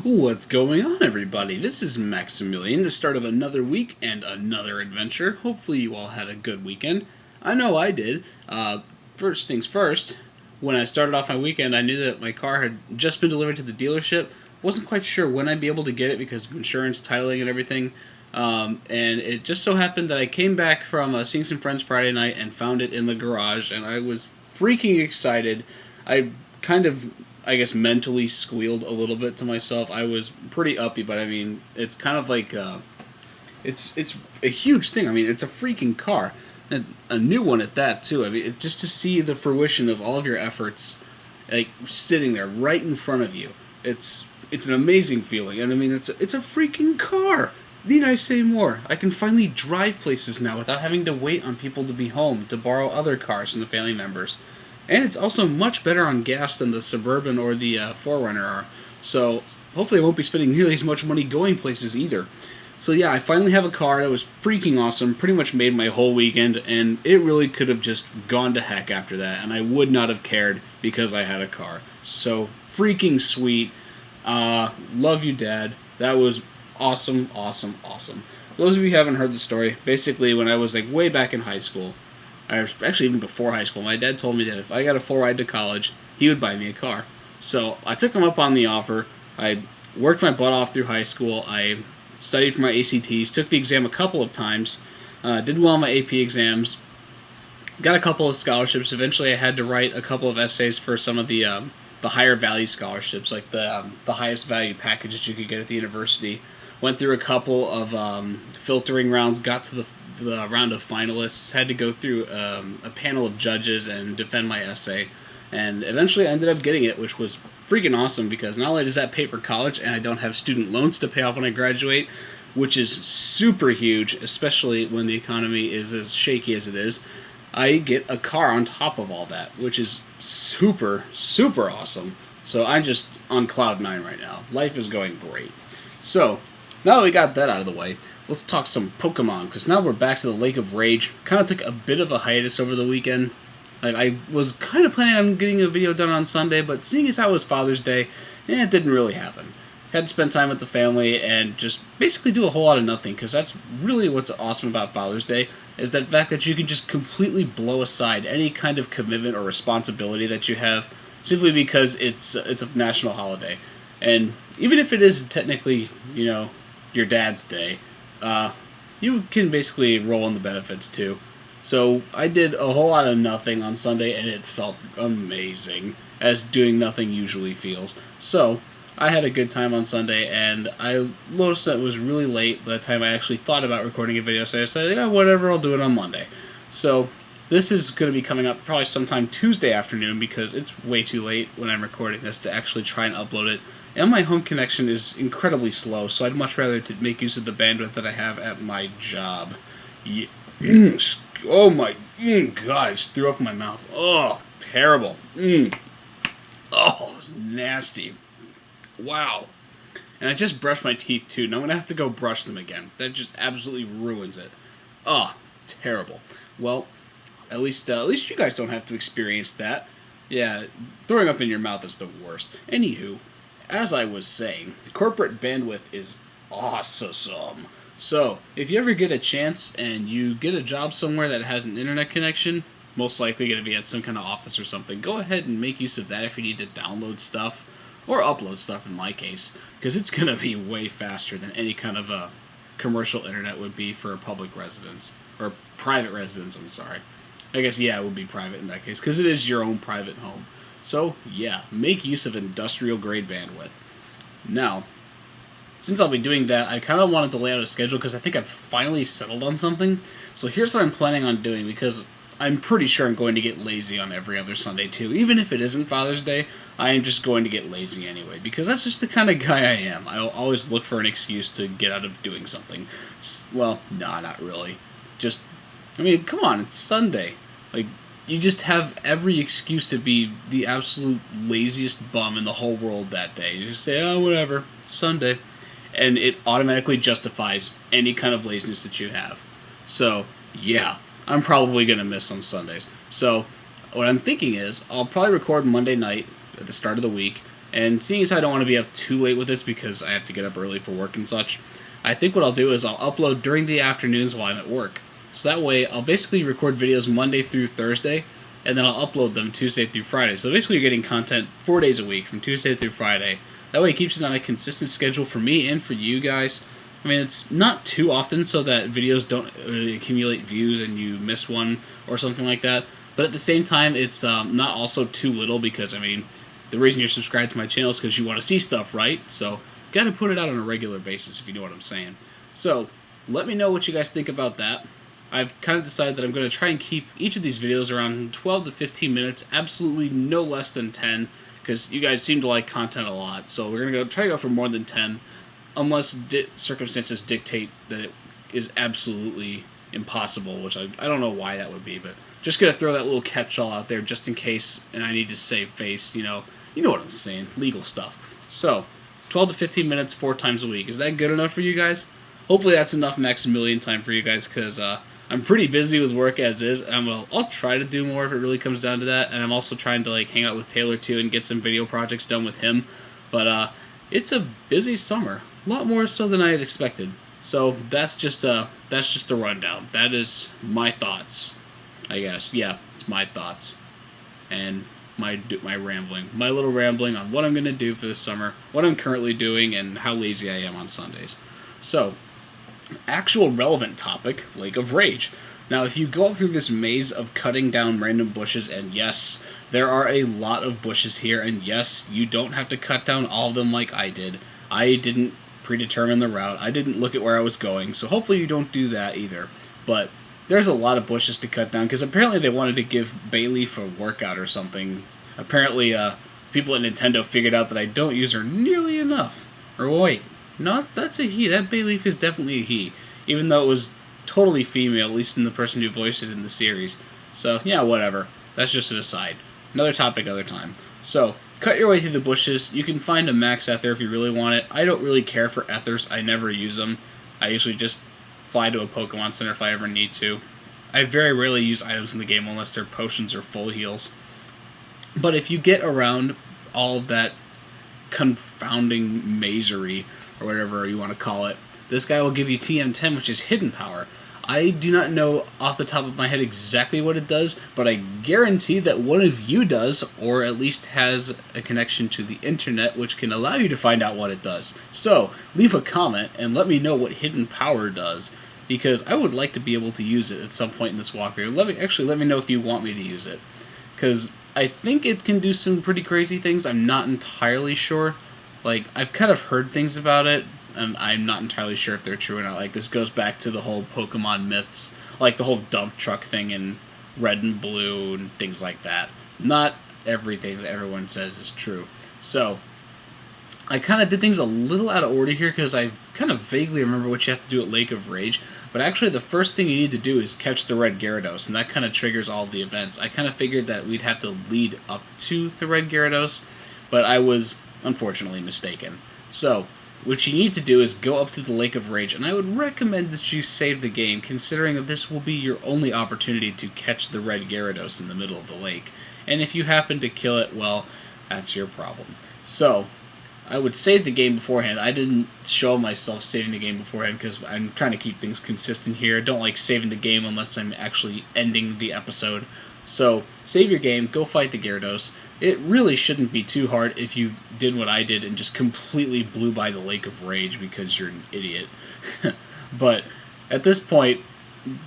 What's going on, everybody? This is Maximilian, the start of another week and another adventure. Hopefully you all had a good weekend. I know I did. First things first, when I started off my weekend, I knew that my car had just been delivered to the dealership. Wasn't quite sure when I'd be able to get it because of insurance, titling, and everything. And it just so happened that I came back from seeing some friends Friday night and found it in the garage, and I was freaking excited. I kind of, I guess, mentally squealed a little bit to myself. I was pretty uppy, but I mean, it's kind of like, it's a huge thing. I mean, it's a freaking car. And a new one at that, too. I mean, just to see the fruition of all of your efforts, like, sitting there right in front of you. It's an amazing feeling. And I mean, it's a freaking car. Need I say more? I can finally drive places now without having to wait on people to be home to borrow other cars from the family members. And it's also much better on gas than the Suburban or the 4Runner are. So hopefully I won't be spending nearly as much money going places either. So yeah, I finally have a car that was freaking awesome, pretty much made my whole weekend, and it really could have just gone to heck after that, and I would not have cared because I had a car. So freaking sweet. Love you, Dad. That was awesome, awesome, awesome. For those of you who haven't heard the story, basically when I was like way back in high school, actually even before high school, my dad told me that if I got a full ride to college, he would buy me a car. So I took him up on the offer. I worked my butt off through high school. I studied for my ACTs, took the exam a couple of times, did well on my AP exams, got a couple of scholarships. Eventually I had to write a couple of essays for some of the higher value scholarships, like the highest value package that you could get at the university. Went through a couple of filtering rounds, got to the round of finalists, had to go through a panel of judges and defend my essay, and eventually I ended up getting it, which was freaking awesome because not only does that pay for college and I don't have student loans to pay off when I graduate, which is super huge, especially when the economy is as shaky as it is, I get a car on top of all that, which is super, super awesome. So I'm just on cloud 9 right now. Life is going great. So, now that we got that out of the way, let's talk some Pokemon, because now we're back to the Lake of Rage. Kind of took a bit of a hiatus over the weekend. I was kind of planning on getting a video done on Sunday, but seeing as how it was Father's Day, it didn't really happen. Had to spend time with the family and just basically do a whole lot of nothing, because that's really what's awesome about Father's Day, is that fact that you can just completely blow aside any kind of commitment or responsibility that you have, simply because it's a national holiday. And even if it is technically, your dad's day, you can basically roll in the benefits too. So I did a whole lot of nothing on Sunday, and it felt amazing, as doing nothing usually feels. So I had a good time on Sunday, and I noticed that it was really late by the time I actually thought about recording a video, so I said, whatever, I'll do it on Monday. So this is going to be coming up probably sometime Tuesday afternoon, because it's way too late when I'm recording this to actually try and upload it. And my home connection is incredibly slow, so I'd much rather to make use of the bandwidth that I have at my job. Yeah. Oh my God, I just threw up in my mouth. Oh, terrible. Oh, it was nasty. Wow. And I just brushed my teeth too. Now I'm going to have to go brush them again. That just absolutely ruins it. Oh, terrible. Well, at least you guys don't have to experience that. Yeah, throwing up in your mouth is the worst. Anywho, as I was saying, corporate bandwidth is awesome. So, if you ever get a chance and you get a job somewhere that has an internet connection, most likely going to be at some kind of office or something, go ahead and make use of that if you need to download stuff, or upload stuff in my case, because it's going to be way faster than any kind of a commercial internet would be for a public residence, or private residence, I'm sorry. I guess, yeah, it would be private in that case, because it is your own private home. So, yeah, make use of industrial-grade bandwidth. Now, since I'll be doing that, I kind of wanted to lay out a schedule because I think I've finally settled on something. So here's what I'm planning on doing, because I'm pretty sure I'm going to get lazy on every other Sunday too. Even if it isn't Father's Day, I am just going to get lazy anyway, because that's just the kind of guy I am. I'll always look for an excuse to get out of doing something. Well, nah, not really. Come on, it's Sunday. Like, you just have every excuse to be the absolute laziest bum in the whole world that day. You just say, oh, whatever, it's Sunday. And it automatically justifies any kind of laziness that you have. So, yeah, I'm probably going to miss on Sundays. So, what I'm thinking is, I'll probably record Monday night at the start of the week, And seeing as I don't want to be up too late with this because I have to get up early for work and such, I think what I'll do is I'll upload during the afternoons while I'm at work. So that way I'll basically record videos Monday through Thursday, and then I'll upload them Tuesday through Friday. So basically you're getting content 4 days a week from Tuesday through Friday. That way it keeps it on a consistent schedule for me and for you guys. I mean, it's not too often so that videos don't accumulate views and you miss one or something like that. But at the same time, it's not also too little because, I mean, the reason you're subscribed to my channel is because you want to see stuff, right? So, got to put it out on a regular basis if you know what I'm saying. So, let me know what you guys think about that. I've kind of decided that I'm going to try and keep each of these videos around 12 to 15 minutes, absolutely no less than 10, because you guys seem to like content a lot. So, we're going to try to go for more than 10, unless circumstances dictate that it is absolutely impossible, which I don't know why that would be, but just going to throw that little catch-all out there just in case, and I need to save face, you know what I'm saying, legal stuff. So, 12 to 15 minutes 4 times a week. Is that good enough for you guys? Hopefully that's enough Maximilian time for you guys, because I'm pretty busy with work as is, and I'll try to do more if it really comes down to that, and I'm also trying to hang out with Taylor too and get some video projects done with him, but it's a busy summer, a lot more so than I had expected. So that's just a rundown. That is my thoughts, I guess. Yeah, it's my thoughts and my rambling, my little rambling on what I'm going to do for this summer, what I'm currently doing, and how lazy I am on Sundays. So, actual relevant topic, Lake of Rage. Now, if you go up through this maze of cutting down random bushes, and yes, there are a lot of bushes here, and yes, you don't have to cut down all of them like I did. I didn't predetermine the route. I didn't look at where I was going, so hopefully you don't do that either. But there's a lot of bushes to cut down, because apparently they wanted to give Bayleaf a workout or something. Apparently, people at Nintendo figured out that I don't use her nearly enough. Or wait, that's a he. That Bayleaf is definitely a he. Even though it was totally female, at least in the person who voiced it in the series. So, yeah, whatever. That's just an aside. Another topic, other time. So, cut your way through the bushes. You can find a max ether if you really want it. I don't really care for ethers. I never use them. I usually just fly to a Pokemon Center if I ever need to. I very rarely use items in the game unless they're potions or full heals. But if you get around all of that confounding mazery, or whatever you want to call it, this guy will give you TM10, which is hidden power. I do not know off the top of my head exactly what it does, but I guarantee that one of you does, or at least has a connection to the internet, which can allow you to find out what it does. So, leave a comment and let me know what hidden power does, because I would like to be able to use it at some point in this walkthrough. Let me know if you want me to use it, because I think it can do some pretty crazy things. I'm not entirely sure. I've kind of heard things about it, and I'm not entirely sure if they're true or not. This goes back to the whole Pokemon myths, the whole dump truck thing in Red and Blue and things like that. Not everything that everyone says is true. So, I kind of did things a little out of order here because I kind of vaguely remember what you have to do at Lake of Rage, but actually the first thing you need to do is catch the red Gyarados, and that kind of triggers all of the events. I kind of figured that we'd have to lead up to the red Gyarados, but I was unfortunately mistaken. So, what you need to do is go up to the Lake of Rage, and I would recommend that you save the game, considering that this will be your only opportunity to catch the red Gyarados in the middle of the lake. And if you happen to kill it, well, that's your problem. So, I would save the game beforehand. I didn't show myself saving the game beforehand because I'm trying to keep things consistent here. I don't like saving the game unless I'm actually ending the episode. So, save your game, go fight the Gyarados. It really shouldn't be too hard if you did what I did and just completely blew by the Lake of Rage because you're an idiot. But at this point,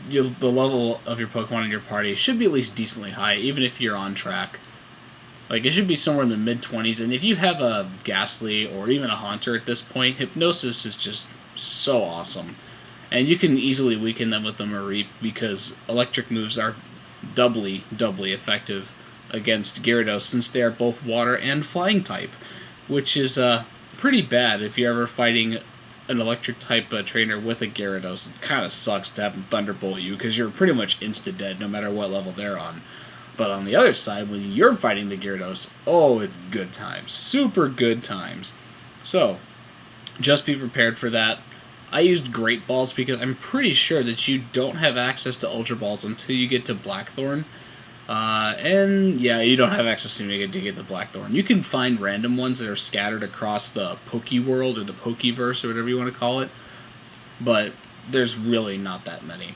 the level of your Pokemon in your party should be at least decently high, even if you're on track. It should be somewhere in the mid-20s, and if you have a Ghastly or even a Haunter at this point, Hypnosis is just so awesome. And you can easily weaken them with the Mareep because electric moves are doubly effective against Gyarados since they are both water and flying type, which is pretty bad if you're ever fighting an electric type trainer with a Gyarados. It kind of sucks to have them Thunderbolt you because you're pretty much insta-dead no matter what level they're on. But on the other side, when you're fighting the Gyarados, oh, it's good times. Super good times. So, just be prepared for that. I used Great Balls because I'm pretty sure that you don't have access to Ultra Balls until you get to Blackthorn. And yeah, you don't have access to get the Blackthorn. You can find random ones that are scattered across the Poke World or the Pokeverse or whatever you want to call it, but there's really not that many.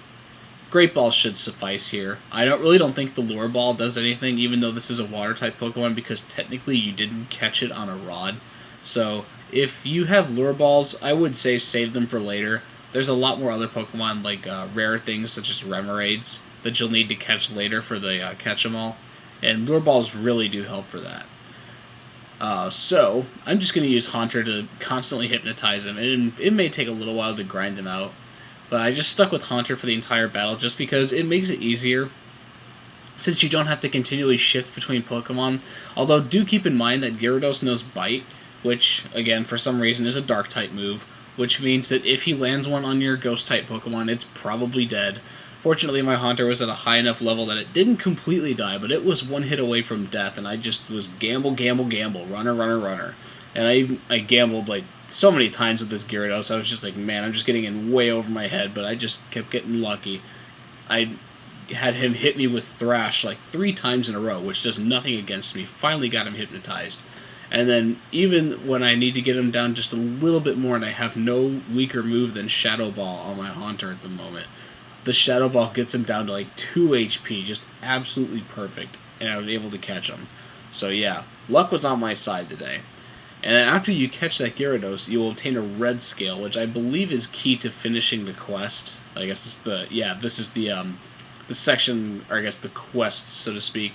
Great Ball should suffice here. I don't think the Lure Ball does anything, even though this is a Water-type Pokemon, because technically you didn't catch it on a rod. So if you have Lure Balls, I would say save them for later. There's a lot more other Pokemon, like rare things such as Remoraid's, that you'll need to catch later for the Catch-em-all. And Lure Balls really do help for that. So I'm just going to use Haunter to constantly hypnotize him, and it may take a little while to grind him out. But I just stuck with Haunter for the entire battle just because it makes it easier, since you don't have to continually shift between Pokemon. Although do keep in mind that Gyarados knows Bite, which, again, for some reason is a Dark-type move, which means that if he lands one on your Ghost-type Pokemon, it's probably dead. Fortunately, my Haunter was at a high enough level that it didn't completely die, but it was one hit away from death, and I just was gamble, runner. And I gambled like so many times with this Gyarados. I was just like, man, I'm just getting in way over my head, but I just kept getting lucky. I had him hit me with Thrash like 3 times in a row, which does nothing against me. Finally got him hypnotized. And then even when I need to get him down just a little bit more, and I have no weaker move than Shadow Ball on my Haunter at the moment, the Shadow Ball gets him down to like 2 HP, just absolutely perfect, and I was able to catch him. So yeah, luck was on my side today. And then after you catch that Gyarados, you will obtain a red scale, which I believe is key to finishing the quest. I guess it's this is the section, or I guess the quest, so to speak,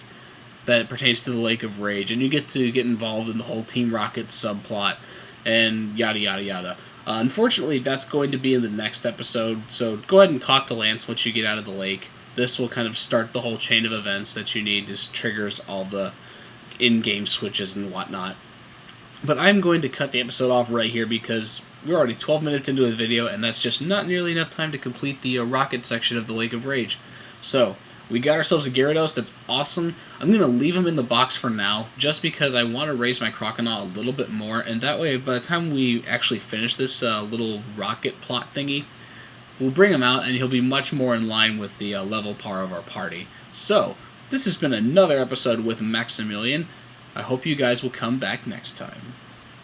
that pertains to the Lake of Rage, and you get to get involved in the whole Team Rocket subplot, and yada yada yada. Unfortunately, that's going to be in the next episode, so go ahead and talk to Lance once you get out of the lake. This will kind of start the whole chain of events that you need. This triggers all the in-game switches and whatnot. But I'm going to cut the episode off right here because we're already 12 minutes into the video, and that's just not nearly enough time to complete the Rocket section of the Lake of Rage. So, we got ourselves a Gyarados. That's awesome. I'm going to leave him in the box for now, just because I want to raise my Crocodile a little bit more, and that way, by the time we actually finish this little rocket plot thingy, we'll bring him out, and he'll be much more in line with the level par of our party. So, this has been another episode with Maximilian. I hope you guys will come back next time.